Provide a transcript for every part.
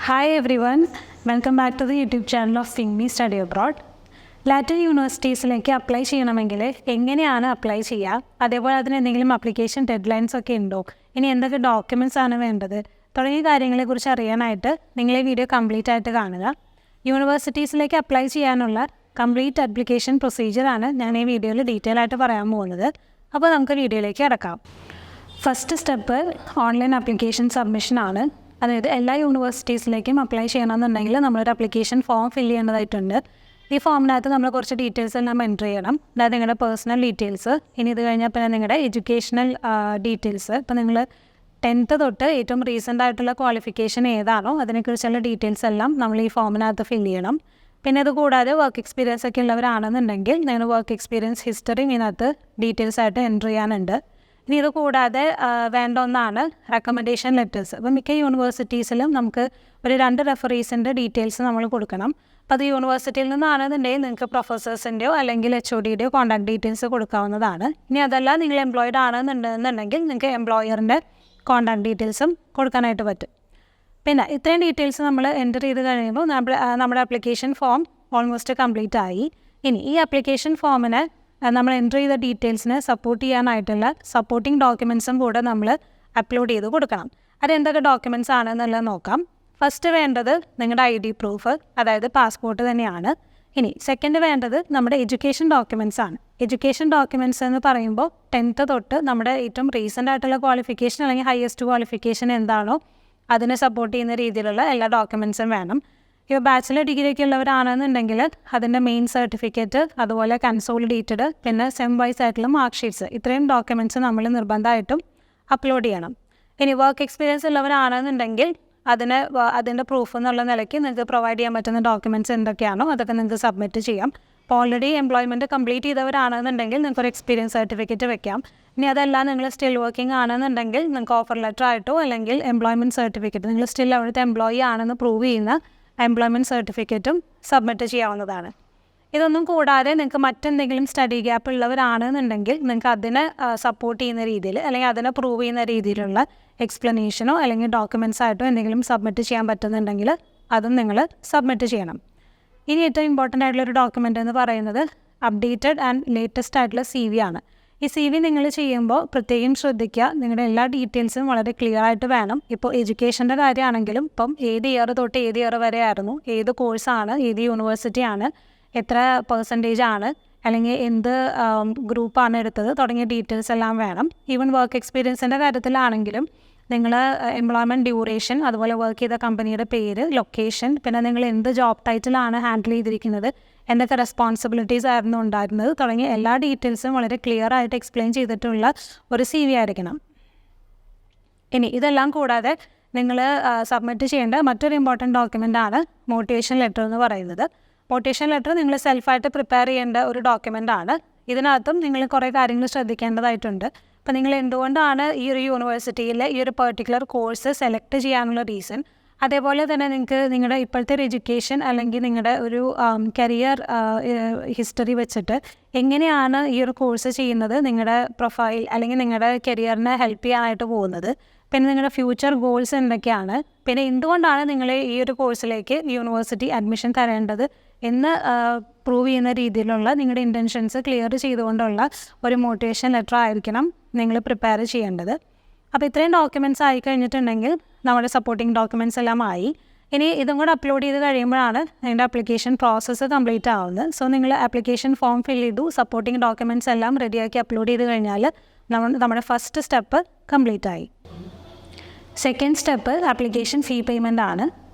Hi everyone, welcome back to the YouTube channel of PingMe Study Abroad. Latvian യൂണിവേഴ്സിറ്റീസിലേക്ക് apply ചെയ്യണമെങ്കിൽ എങ്ങനെയാണ് apply ചെയ്യുക, അതേപോലെ അതിന് എന്തെങ്കിലും അപ്ലിക്കേഷൻ ഡെഡ്ലൈൻസ് ഒക്കെ ഉണ്ടോ, ഇനി എന്തൊക്കെ ഡോക്യുമെൻറ്റ്സ് ആണ് വേണ്ടത് തുടങ്ങിയ കാര്യങ്ങളെക്കുറിച്ച് അറിയാനായിട്ട് നിങ്ങൾ ഈ വീഡിയോ കംപ്ലീറ്റ് ആയിട്ട് കാണുക. യൂണിവേഴ്സിറ്റീസിലേക്ക് അപ്ലൈ ചെയ്യാനുള്ള കംപ്ലീറ്റ് അപ്ലിക്കേഷൻ പ്രൊസീജിയറാണ് ഞാൻ ഈ വീഡിയോയിൽ ഡീറ്റെയിൽ ആയിട്ട് പറയാൻ പോകുന്നത്. അപ്പോൾ നമുക്ക് വീഡിയോയിലേക്ക് കിടക്കാം. ഫസ്റ്റ് സ്റ്റെപ്പ് ഓൺലൈൻ അപ്ലിക്കേഷൻ സബ്മിഷനാണ്. അതായത് എല്ലാ യൂണിവേഴ്സിറ്റീസിലേക്കും അപ്ലൈ ചെയ്യണമെന്നുണ്ടെങ്കിൽ നമ്മളൊരു അപ്ലിക്കേഷൻ ഫോം ഫില്ല് ചെയ്യേണ്ടതായിട്ടുണ്ട്. ഈ ഫോമിനകത്ത് നമ്മൾ കുറച്ച് ഡീറ്റെയിൽസ് എല്ലാം എൻ്റർ ചെയ്യണം. അതായത് നിങ്ങളുടെ പേഴ്സണൽ ഡീറ്റെയിൽസ്, ഇനി ഇത് കഴിഞ്ഞാൽ പിന്നെ നിങ്ങളുടെ എഡ്യൂക്കേഷണൽ ഡീറ്റെയിൽസ്. ഇപ്പോൾ നിങ്ങൾ 10th തൊട്ട് ഏറ്റവും റീസെൻ്റ് ആയിട്ടുള്ള ക്വാളിഫിക്കേഷൻ ഏതാണോ അതിനെക്കുറിച്ചുള്ള ഡീറ്റെയിൽസ് എല്ലാം നമ്മൾ ഈ ഫോമിനകത്ത് ഫില്ല് ചെയ്യണം. പിന്നെ ഇത് കൂടാതെ വർക്ക് എക്സ്പീരിയൻസ് ഒക്കെ ഉള്ളവരാണെന്നുണ്ടെങ്കിൽ നിങ്ങൾ വർക്ക് എക്സ്പീരിയൻസ് ഹിസ്റ്ററി ഇതിനകത്ത് ഡീറ്റെയിൽസ് ആയിട്ട് എൻ്റർ ചെയ്യാനുണ്ട്. ഇനി ഇത് കൂടാതെ വേണ്ട ഒന്നാണ് റെക്കമെൻഡേഷൻ ലെറ്റേഴ്സ്. അപ്പോൾ മിക്ക യൂണിവേഴ്സിറ്റീസിലും നമുക്ക് ഒരു 2 റെഫറീസിൻ്റെ ഡീറ്റെയിൽസ് നമ്മൾ കൊടുക്കണം. അപ്പോൾ അത് യൂണിവേഴ്സിറ്റിയിൽ നിന്നാണെന്നുണ്ടെങ്കിൽ നിങ്ങൾക്ക് പ്രൊഫസേഴ്സിൻ്റെയോ അല്ലെങ്കിൽ HODയുടെയോ കോൺടാക്ട് ഡീറ്റെയിൽസ് കൊടുക്കാവുന്നതാണ്. ഇനി അതല്ല നിങ്ങൾ എംപ്ലോയിഡ് ആണെന്നുണ്ടെന്നുണ്ടെങ്കിൽ നിങ്ങൾക്ക് എംപ്ലോയറിൻ്റെ കോൺടാക്ട് ഡീറ്റെയിൽസും കൊടുക്കാനായിട്ട് പറ്റും. പിന്നെ ഇത്രയും ഡീറ്റെയിൽസ് നമ്മൾ എൻ്റർ ചെയ്ത് കഴിയുമ്പോൾ നമ്മുടെ ആപ്ലിക്കേഷൻ ഫോം ഓൾമോസ്റ്റ് കംപ്ലീറ്റ് ആയി. ഇനി ഈ ആപ്ലിക്കേഷൻ ഫോമിന് നമ്മൾ എൻ്റർ ചെയ്ത ഡീറ്റെയിൽസിനെ സപ്പോർട്ട് ചെയ്യാനായിട്ടുള്ള സപ്പോർട്ടിംഗ് ഡോക്യുമെൻറ്റ്സും കൂടെ നമ്മൾ അപ്ലോഡ് ചെയ്ത് കൊടുക്കണം. അതെന്തൊക്കെ ഡോക്യുമെൻറ്റ്സ് ആണെന്നുള്ളത് നോക്കാം. ഫസ്റ്റ് വേണ്ടത് നിങ്ങളുടെ ID പ്രൂഫ്, അതായത് പാസ്പോർട്ട് തന്നെയാണ്. ഇനി സെക്കൻഡ് വേണ്ടത് നമ്മുടെ എഡ്യൂക്കേഷൻ ഡോക്യുമെൻറ്റ്സ് ആണ്. എഡ്യൂക്കേഷൻ ഡോക്യുമെൻറ്റ്സ് എന്ന് പറയുമ്പോൾ 10th തൊട്ട് നമ്മുടെ ഏറ്റവും റീസെൻ്റ് ആയിട്ടുള്ള ക്വാളിഫിക്കേഷൻ അല്ലെങ്കിൽ ഹയസ്റ്റ് ക്വാളിഫിക്കേഷൻ എന്താണോ അതിനെ സപ്പോർട്ട് ചെയ്യുന്ന രീതിയിലുള്ള എല്ലാ ഡോക്യുമെൻറ്റ്സും വേണം. ഇപ്പോൾ ബാച്ചിലർ ഡിഗ്രിയൊക്കെ ഉള്ളവരാണെന്നുണ്ടെങ്കിൽ അതിൻ്റെ മെയിൻ സർട്ടിഫിക്കറ്റ്, അതുപോലെ കൺസോളിഡേറ്റഡ്, പിന്നെ സെം വൈസ് ആയിട്ടുള്ള മാർക്ക് ഷീറ്റ്സ്, ഇത്രയും ഡോക്യുമെൻറ്റ്സ് നമ്മൾ നിർബന്ധമായിട്ടും അപ്ലോഡ് ചെയ്യണം. ഇനി വർക്ക് എക്സ്പീരിയൻസ് ഉള്ളവരാണെന്നുണ്ടെങ്കിൽ അതിൻ്റെ പ്രൂഫ് എന്നുള്ള നിലയ്ക്ക് നിങ്ങൾക്ക് പ്രൊവൈഡ് ചെയ്യാൻ പറ്റുന്ന ഡോക്യുമെൻറ്റ്സ് എന്തൊക്കെയാണോ അതൊക്കെ നിങ്ങൾക്ക് സബ്മിറ്റ് ചെയ്യാം. അപ്പോൾ ഓൾറെഡി എംപ്ലോയ്മെൻറ്റ് കംപ്ലീറ്റ് ചെയ്തവരാണെന്നുണ്ടെങ്കിൽ നിങ്ങൾക്കൊരു എക്സ്പീരിയൻസ് സർട്ടിഫിക്കറ്റ് വെക്കാം. ഇനി അതെല്ലാം നിങ്ങൾ സ്റ്റിൽ വർക്കിംഗ് ആണെന്നുണ്ടെങ്കിൽ നിങ്ങൾക്ക് ഓഫർ ലെറ്റർ ആയിട്ടോ അല്ലെങ്കിൽ എംപ്ലോയ്മെൻറ്റ് സർട്ടിഫിക്കറ്റ്, നിങ്ങൾ സ്റ്റിൽ അവിടുത്തെ എംപ്ലോയി ആണെന്ന് പ്രൂവ് ചെയ്യുന്ന എംപ്ലോയ്മെൻറ്റ് സർട്ടിഫിക്കറ്റും സബ്മിറ്റ് ചെയ്യാവുന്നതാണ്. ഇതൊന്നും കൂടാതെ നിങ്ങൾക്ക് മറ്റെന്തെങ്കിലും സ്റ്റഡി ഗ്യാപ്പ് ഉള്ളവരാണെന്നുണ്ടെങ്കിൽ നിങ്ങൾക്ക് അതിനെ സപ്പോർട്ട് ചെയ്യുന്ന രീതിയിൽ അല്ലെങ്കിൽ അതിനെ പ്രൂവ് ചെയ്യുന്ന രീതിയിലുള്ള എക്സ്പ്ലനേഷനോ അല്ലെങ്കിൽ ഡോക്യുമെൻറ്റ്സ് ആയിട്ടോ എന്തെങ്കിലും സബ്മിറ്റ് ചെയ്യാൻ പറ്റുന്നുണ്ടെങ്കിൽ അതും നിങ്ങൾ സബ്മിറ്റ് ചെയ്യണം. ഇനി ഏറ്റവും ഇമ്പോർട്ടൻ്റ് ആയിട്ടുള്ളൊരു ഡോക്യുമെൻ്റ് എന്ന് പറയുന്നത് അപ്ഡേറ്റഡ് ആൻഡ് ലേറ്റസ്റ്റ് ആയിട്ടുള്ള CV ആണ്. ഈ CV നിങ്ങൾ ചെയ്യുമ്പോൾ പ്രത്യേകം ശ്രദ്ധിക്കുക, നിങ്ങളുടെ എല്ലാ ഡീറ്റെയിൽസും വളരെ ക്ലിയർ ആയിട്ട് വേണം. ഇപ്പോൾ എഡ്യൂക്കേഷൻ്റെ കാര്യമാണെങ്കിലും ഇപ്പം ഏത് ഇയർ തൊട്ട് ഏത് ഇയർ വരെ ആയിരുന്നു, ഏത് കോഴ്സാണ്, ഏത് യൂണിവേഴ്സിറ്റിയാണ്, എത്ര പെർസെൻറ്റേജ് ആണ്, അല്ലെങ്കിൽ എന്ത് ഗ്രൂപ്പാണ് എടുത്തത് തുടങ്ങിയ ഡീറ്റെയിൽസ് എല്ലാം വേണം. ഈവൻ വർക്ക് എക്സ്പീരിയൻസിൻ്റെ കാര്യത്തിലാണെങ്കിലും നിങ്ങൾ എംപ്ലോയ്മെൻറ്റ് ഡ്യൂറേഷൻ, അതുപോലെ വർക്ക് ചെയ്ത കമ്പനിയുടെ പേര്, ലൊക്കേഷൻ, പിന്നെ നിങ്ങൾ എന്ത് ജോബ് ടൈറ്റിലാണ് ഹാൻഡിൽ ചെയ്തിരിക്കുന്നത്, എന്തൊക്കെ റെസ്പോൺസിബിലിറ്റീസ് ആയിരുന്നു ഉണ്ടായിരുന്നത് തുടങ്ങിയ എല്ലാ ഡീറ്റെയിൽസും വളരെ ക്ലിയർ ആയിട്ട് എക്സ്പ്ലെയിൻ ചെയ്തിട്ടുള്ള ഒരു CV ആയിരിക്കണം. ഇനി ഇതെല്ലാം കൂടാതെ നിങ്ങൾ സബ്മിറ്റ് ചെയ്യേണ്ട മറ്റൊരു ഇമ്പോർട്ടൻറ്റ് ഡോക്യുമെൻ്റ് ആണ് മോട്ടിവേഷൻ ലെറ്റർ എന്ന് പറയുന്നത്. മോട്ടിവേഷൻ ലെറ്റർ നിങ്ങൾ സെൽഫായിട്ട് പ്രിപ്പയർ ചെയ്യേണ്ട ഒരു ഡോക്യുമെൻ്റ് ആണ്. ഇതിനകത്തും നിങ്ങൾ കുറേ കാര്യങ്ങൾ ശ്രദ്ധിക്കേണ്ടതായിട്ടുണ്ട്. അപ്പോൾ നിങ്ങൾ എന്തുകൊണ്ടാണ് ഈ ഒരു യൂണിവേഴ്സിറ്റിയിൽ ഈ ഒരു പെർട്ടിക്കുലർ കോഴ്സ് സെലക്ട് ചെയ്യാനുള്ള റീസൺ, അതേപോലെ തന്നെ നിങ്ങൾക്ക് നിങ്ങളുടെ ഇപ്പോഴത്തെ ഒരു എഡ്യൂക്കേഷൻ അല്ലെങ്കിൽ നിങ്ങളുടെ ഒരു കരിയർ ഹിസ്റ്ററി വെച്ചിട്ട് എങ്ങനെയാണ് ഈ ഒരു കോഴ്സ് ചെയ്യുന്നത് നിങ്ങളുടെ പ്രൊഫൈൽ അല്ലെങ്കിൽ നിങ്ങളുടെ കരിയറിനെ ഹെൽപ്പ് ചെയ്യാനായിട്ട് പോകുന്നത്, പിന്നെ നിങ്ങളുടെ ഫ്യൂച്ചർ ഗോൾസ് എന്തൊക്കെയാണ്, പിന്നെ എന്തുകൊണ്ടാണ് നിങ്ങൾ ഈ ഒരു കോഴ്സിലേക്ക് യൂണിവേഴ്സിറ്റി അഡ്മിഷൻ തരേണ്ടത് എന്ന് പ്രൂവ് ചെയ്യുന്ന രീതിയിലുള്ള നിങ്ങളുടെ ഇൻറ്റൻഷൻസ് ക്ലിയർ ചെയ്തുകൊണ്ടുള്ള ഒരു മോട്ടിവേഷൻ ലെറ്റർ ആയിരിക്കണം നിങ്ങൾ പ്രിപ്പയർ ചെയ്യേണ്ടത്. അപ്പോൾ ഇത്രയും ഡോക്യുമെൻറ്റ്സ് ആയി കഴിഞ്ഞിട്ടുണ്ടെങ്കിൽ നമ്മുടെ സപ്പോർട്ടിംഗ് ഡോക്യുമെൻറ്റ്സ് എല്ലാം ആയി. ഇനി ഇതും കൂടെ അപ്ലോഡ് ചെയ്ത് കഴിയുമ്പോഴാണ് നിങ്ങളുടെ ആപ്ലിക്കേഷൻ പ്രോസസ്സ് കംപ്ലീറ്റ് ആവുന്നത്. സോ നിങ്ങൾ ആപ്ലിക്കേഷൻ ഫോം ഫിൽ ചെയ്തു, സപ്പോർട്ടിംഗ് ഡോക്യുമെൻറ്റ്സ് എല്ലാം റെഡിയാക്കി അപ്ലോഡ് ചെയ്ത് കഴിഞ്ഞാൽ നമ്മുടെ ഫസ്റ്റ് സ്റ്റെപ്പ് കംപ്ലീറ്റ് ആയി. Second step application fee payment ആണ്.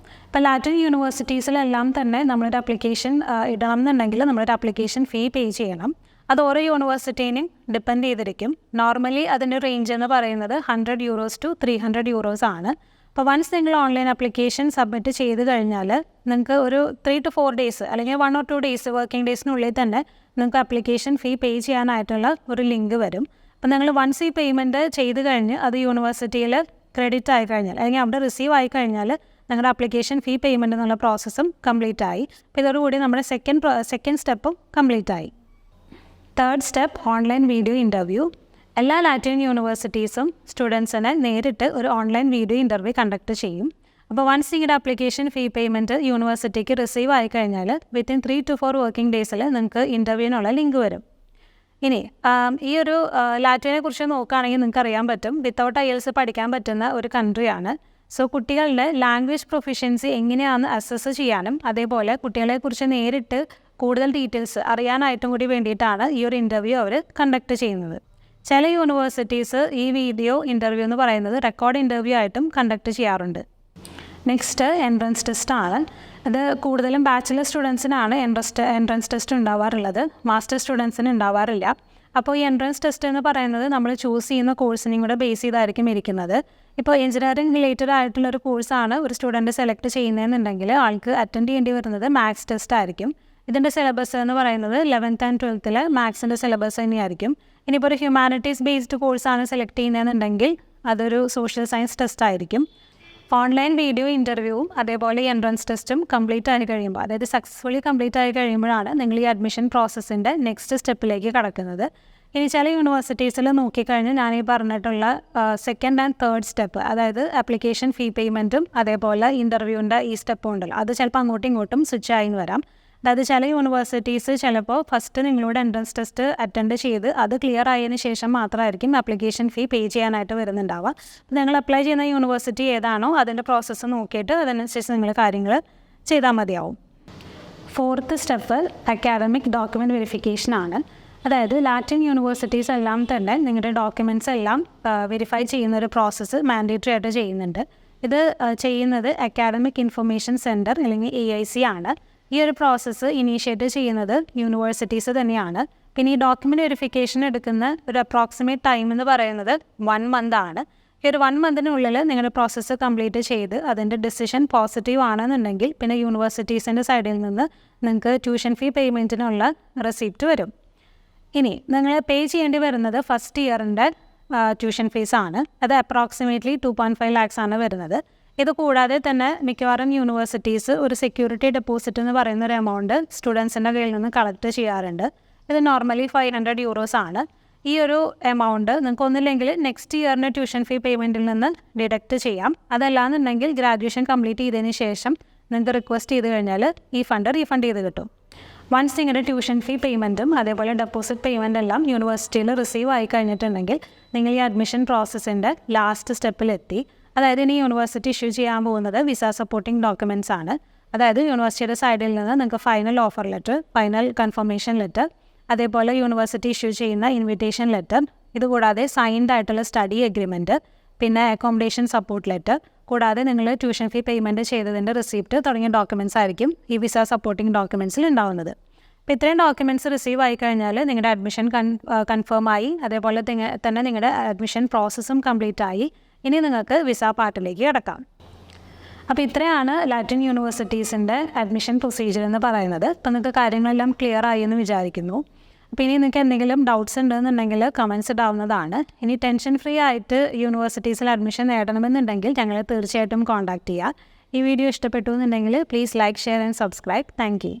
ഇപ്പോൾ ലാറ്റിൻ യൂണിവേഴ്സിറ്റീസിലെല്ലാം തന്നെ നമ്മളൊരു ആപ്ലിക്കേഷൻ ഇടണം എന്നുണ്ടെങ്കിൽ നമ്മളൊരു ആപ്ലിക്കേഷൻ ഫീ പേ ചെയ്യണം. അത് ഓരോ യൂണിവേഴ്സിറ്റീനും ഡിപ്പെൻഡ് ചെയ്തിരിക്കും. നോർമലി അതിൻ്റെ റേഞ്ച് എന്ന് പറയുന്നത് €100 to €300 ആണ്. അപ്പോൾ വൺസ് നിങ്ങൾ ഓൺലൈൻ ആപ്ലിക്കേഷൻ സബ്മിറ്റ് ചെയ്ത് കഴിഞ്ഞാൽ നിങ്ങൾക്ക് ഒരു 3 to 4 days അല്ലെങ്കിൽ 1 or 2 days വർക്കിംഗ് ഡേയ്സിനുള്ളിൽ തന്നെ നിങ്ങൾക്ക് ആപ്ലിക്കേഷൻ ഫീ പേ ചെയ്യാനായിട്ടുള്ള ഒരു ലിങ്ക് വരും. അപ്പോൾ നിങ്ങൾ വൺസ് ഈ പേയ്മെൻറ്റ് ചെയ്ത് കഴിഞ്ഞ് അത് യൂണിവേഴ്സിറ്റിയിൽ ക്രെഡിറ്റ് ആയി കഴിഞ്ഞാൽ അല്ലെങ്കിൽ അവിടെ റിസീവ് ആയി കഴിഞ്ഞാൽ നിങ്ങളുടെ ആപ്ലിക്കേഷൻ ഫീ പേയ്മെൻറ്റ് എന്നുള്ള പ്രോസസ്സും കംപ്ലീറ്റ് ആയി. അപ്പോൾ ഇതോടുകൂടി നമ്മുടെ സെക്കൻഡ് സ്റ്റെപ്പും കംപ്ലീറ്റ് ആയി. Third step online video interview. എല്ലാ ലാറ്റിൻ യൂണിവേഴ്സിറ്റീസും സ്റ്റുഡൻസിനെ നേരിട്ട് ഒരു ഓൺലൈൻ വീഡിയോ ഇൻ്റർവ്യൂ കണ്ടക്ട് ചെയ്യും. അപ്പോൾ വൺസ് നിങ്ങളുടെ ആപ്ലിക്കേഷൻ ഫീ പേയ്മെൻറ്റ് യൂണിവേഴ്സിറ്റിക്ക് റിസീവ് ആയി കഴിഞ്ഞാൽ വിത്തിൻ 3 to 4 വർക്കിംഗ് ഡേയ്സിൽ നിങ്ങൾക്ക് ഇൻ്റർവ്യൂവിനുള്ള ലിങ്ക് വരും. ഇനി ഈ ഒരു ലാറ്റ്വിയനെ കുറിച്ച് നോക്കുകയാണെങ്കിൽ നിങ്ങൾക്ക് അറിയാൻ പറ്റും വിത്തൗട്ട് IELTS പഠിക്കാൻ പറ്റുന്ന ഒരു കൺട്രിയാണ്. സോ കുട്ടികളുടെ ലാംഗ്വേജ് പ്രൊഫിഷ്യൻസി എങ്ങനെയാണെന്ന് അസസ് ചെയ്യാനും അതേപോലെ കുട്ടികളെക്കുറിച്ച് നേരിട്ട് കൂടുതൽ ഡീറ്റെയിൽസ് അറിയാനായിട്ടും കൂടി വേണ്ടിയിട്ടാണ് ഈ ഒരു ഇൻ്റർവ്യൂ അവർ കണ്ടക്ട് ചെയ്യുന്നത്. ചില യൂണിവേഴ്സിറ്റീസ് ഈ വീഡിയോ ഇൻ്റർവ്യൂ എന്ന് പറയുന്നത് റെക്കോർഡ് ഇൻ്റർവ്യൂ ആയിട്ടും കണ്ടക്ട് ചെയ്യാറുണ്ട്. നെക്സ്റ്റ് എൻട്രൻസ് ടെസ്റ്റാണ്. അത് കൂടുതലും ബാച്ചിലർ സ്റ്റുഡൻസിനാണ് എൻട്രൻസ് ടെസ്റ്റ് ഉണ്ടാവാറുള്ളത്, മാസ്റ്റർ സ്റ്റുഡൻസിന് ഉണ്ടാവാറില്ല. അപ്പോൾ ഈ എൻട്രൻസ് ടെസ്റ്റ് എന്ന് പറയുന്നത് നമ്മൾ ചൂസ് ചെയ്യുന്ന കോഴ്സിനെയും കൂടെ ബേസ് ചെയ്തായിരിക്കും ഇരിക്കുന്നത്. ഇപ്പോൾ എഞ്ചിനീയറിംഗ് റിലേറ്റഡ് ആയിട്ടുള്ളൊരു കോഴ്സാണ് ഒരു സ്റ്റുഡൻറ്റ് സെലക്ട് ചെയ്യുന്നതെന്നുണ്ടെങ്കിൽ ആൾക്ക് അറ്റൻഡ് ചെയ്യേണ്ടി വരുന്നത് മാത്സ് ടെസ്റ്റ് ആയിരിക്കും. ഇതിൻ്റെ സിലബസ് എന്ന് പറയുന്നത് 11th and 12th മാത്സിൻ്റെ സിലബസ് തന്നെയായിരിക്കും. ഇനിയിപ്പോൾ ഒരു ഹ്യൂമാനിറ്റീസ് ബേസ്ഡ് കോഴ്സാണ് സെലക്ട് ചെയ്യുന്നതെന്നുണ്ടെങ്കിൽ അതൊരു സോഷ്യൽ സയൻസ് ടെസ്റ്റ് ആയിരിക്കും. ഓൺലൈൻ വീഡിയോ ഇൻ്റർവ്യൂവും അതേപോലെ എൻട്രൻസ് ടെസ്റ്റും കംപ്ലീറ്റ് ആയി കഴിയുമ്പോൾ, അതായത് സക്സസ്ഫുള്ളി കംപ്ലീറ്റ് ആയി കഴിയുമ്പോഴാണ് നിങ്ങൾ ഈ അഡ്മിഷൻ പ്രോസസ്സിൻ്റെ നെക്സ്റ്റ് സ്റ്റെപ്പിലേക്ക് കടക്കുന്നത്. ഇനി ചില യൂണിവേഴ്സിറ്റീസിൽ നോക്കിക്കഴിഞ്ഞാൽ ഞാൻ ഈ പറഞ്ഞിട്ടുള്ള 2nd and 3rd സ്റ്റെപ്പ്, അതായത് ആപ്ലിക്കേഷൻ ഫീ പേയ്മെൻറ്റും അതേപോലെ ഇൻ്റർവ്യൂവിൻ്റെ ഈ സ്റ്റെപ്പും ഉണ്ടല്ലോ, അത് ചിലപ്പോൾ അങ്ങോട്ടും ഇങ്ങോട്ടും സ്വിച്ച് ആയി വരാം. അതായത് ചില യൂണിവേഴ്സിറ്റീസ് ചിലപ്പോൾ ഫസ്റ്റ് നിങ്ങളുടെ എൻട്രൻസ് ടെസ്റ്റ് അറ്റൻഡ് ചെയ്ത് അത് ക്ലിയർ ആയതിനു ശേഷം മാത്രമായിരിക്കും ആപ്ലിക്കേഷൻ ഫീ പേ ചെയ്യാനായിട്ട് വരുന്നുണ്ടാവുക. അപ്പോൾ നിങ്ങൾ അപ്ലൈ ചെയ്യുന്ന യൂണിവേഴ്സിറ്റി ഏതാണോ അതിൻ്റെ പ്രോസസ്സ് നോക്കിയിട്ട് അതനുസരിച്ച് നിങ്ങൾ കാര്യങ്ങൾ ചെയ്താൽ മതിയാവും. 4th step academic document വെരിഫിക്കേഷനാണ്. അതായത് ലാറ്റിൻ യൂണിവേഴ്സിറ്റീസ് എല്ലാം തന്നെ നിങ്ങളുടെ ഡോക്യുമെൻറ്റ്സ് എല്ലാം വെരിഫൈ ചെയ്യുന്നൊരു പ്രോസസ്സ് മാൻഡേറ്ററി ആയിട്ട് ചെയ്യുന്നുണ്ട്. ഇത് ചെയ്യുന്നത് അക്കാഡമിക് ഇൻഫർമേഷൻ സെൻറ്റർ അല്ലെങ്കിൽ AIC ആണ്. ഈ ഒരു പ്രോസസ്സ് ഇനീഷ്യേറ്റ് ചെയ്യുന്നത് യൂണിവേഴ്സിറ്റീസ് തന്നെയാണ്. പിന്നെ ഈ ഡോക്യുമെൻ്റ് വെരിഫിക്കേഷൻ എടുക്കുന്ന ഒരു അപ്രോക്സിമേറ്റ് ടൈം എന്ന് പറയുന്നത് 1 month ആണ്. ഈ ഒരു 1 monthനുള്ളിൽ നിങ്ങളുടെ പ്രോസസ്സ് കംപ്ലീറ്റ് ചെയ്ത് അതിൻ്റെ ഡിസിഷൻ പോസിറ്റീവ് ആണെന്നുണ്ടെങ്കിൽ പിന്നെ യൂണിവേഴ്സിറ്റീസിൻ്റെ സൈഡിൽ നിന്ന് നിങ്ങൾക്ക് ട്യൂഷൻ ഫീ പേയ്മെൻറ്റിനുള്ള റെസിപ്റ്റ് വരും. ഇനി നിങ്ങൾ പേ ചെയ്യേണ്ടി വരുന്നത് ഫസ്റ്റ് ഇയറിൻ്റെ ട്യൂഷൻ ഫീസാണ്. അത് അപ്രോക്സിമേറ്റ്ലി 2.5 lakhs ആണ് വരുന്നത്. ഇത് കൂടാതെ തന്നെ മിക്കവാറും യൂണിവേഴ്സിറ്റീസ് ഒരു സെക്യൂരിറ്റി ഡെപ്പോസിറ്റ് എന്ന് പറയുന്ന ഒരു എമൗണ്ട് സ്റ്റുഡൻസിൻ്റെ കയ്യിൽ നിന്ന് കളക്ട് ചെയ്യാറുണ്ട്. ഇത് നോർമലി 500 euros ആണ്. ഈ ഒരു എമൗണ്ട് നിങ്ങൾക്ക് ഒന്നില്ലെങ്കിൽ നെക്സ്റ്റ് ഇയറിൻ്റെ ട്യൂഷൻ ഫീ പേയ്മെൻറ്റിൽ നിന്ന് ഡിഡക്റ്റ് ചെയ്യാം. അതല്ലാന്നുണ്ടെങ്കിൽ ഗ്രാജുവേഷൻ കംപ്ലീറ്റ് ചെയ്തതിന് ശേഷം നിങ്ങൾക്ക് റിക്വസ്റ്റ് ചെയ്ത് കഴിഞ്ഞാൽ ഈ ഫണ്ട് റീഫണ്ട് ചെയ്ത് കിട്ടും. വൺസ് നിങ്ങളുടെ ട്യൂഷൻ ഫീ പേയ്മെൻറ്റും അതേപോലെ ഡെപ്പോസിറ്റ് പേയ്മെൻ്റ് എല്ലാം യൂണിവേഴ്സിറ്റിയിൽ റിസീവ് ആയി കഴിഞ്ഞിട്ടുണ്ടെങ്കിൽ നിങ്ങൾ ഈ അഡ്മിഷൻ പ്രോസസ്സിൻ്റെ ലാസ്റ്റ് സ്റ്റെപ്പിലെത്തി. അതായത് ഇനി യൂണിവേഴ്സിറ്റി ഇഷ്യൂ ചെയ്യാൻ പോകുന്നത് വിസ സപ്പോർട്ടിംഗ് ഡോക്യുമെൻറ്റ്സ് ആണ്. അതായത് യൂണിവേഴ്സിറ്റിയുടെ സൈഡിൽ നിന്ന് നിങ്ങൾക്ക് final offer letter, final confirmation letter, അതേപോലെ യൂണിവേഴ്സിറ്റി ഇഷ്യൂ ചെയ്യുന്ന ഇൻവിറ്റേഷൻ ലെറ്റർ, ഇതുകൂടാതെ സൈൻഡ് ആയിട്ടുള്ള സ്റ്റഡി എഗ്രിമെൻറ്റ്, പിന്നെ അക്കോമഡേഷൻ സപ്പോർട്ട് ലെറ്റർ, കൂടാതെ നിങ്ങൾ ട്യൂഷൻ ഫീ പേയ്മെൻറ്റ് ചെയ്തതിൻ്റെ റിസീപ്റ്റ് തുടങ്ങിയ ഡോക്യുമെൻറ്റ്സ് ആയിരിക്കും ഈ വിസ സപ്പോർട്ടിംഗ് ഡോക്യുമെൻറ്റ്സിൽ ഉണ്ടാവുന്നത്. അപ്പോൾ ഇത്രയും ഡോക്യുമെൻറ്റ്സ് റിസീവ് ആയി കഴിഞ്ഞാൽ നിങ്ങളുടെ അഡ്മിഷൻ കൺഫേം ആയി, അതേപോലെ തന്നെ നിങ്ങളുടെ അഡ്മിഷൻ പ്രോസസ്സും കംപ്ലീറ്റ് ആയി. ഇനി നിങ്ങൾക്ക് വിസ പാർട്ടിലേക്ക് കിടക്കാം. അപ്പോൾ ഇത്രയാണ് ലാറ്റിൻ യൂണിവേഴ്സിറ്റീസിൻ്റെ അഡ്മിഷൻ പ്രൊസീജിയർ എന്ന് പറയുന്നത്. അപ്പോൾ നിങ്ങൾക്ക് കാര്യങ്ങളെല്ലാം ക്ലിയർ ആയി എന്ന് വിചാരിക്കുന്നു. അപ്പോൾ ഇനി നിങ്ങൾക്ക് എന്തെങ്കിലും ഡൗട്ട്സ് ഉണ്ടെന്നുണ്ടെങ്കിൽ കമൻസ് ഇടാവുന്നതാണ്. ഇനി ടെൻഷൻ ഫ്രീ ആയിട്ട് യൂണിവേഴ്സിറ്റീസിൽ അഡ്മിഷൻ നേടണമെന്നുണ്ടെങ്കിൽ ഞങ്ങളെ തീർച്ചയായിട്ടും കോൺടാക്റ്റ് ചെയ്യുക. ഈ വീഡിയോ ഇഷ്ടപ്പെട്ടു എന്നുണ്ടെങ്കിൽ please like, share and subscribe. Thank you.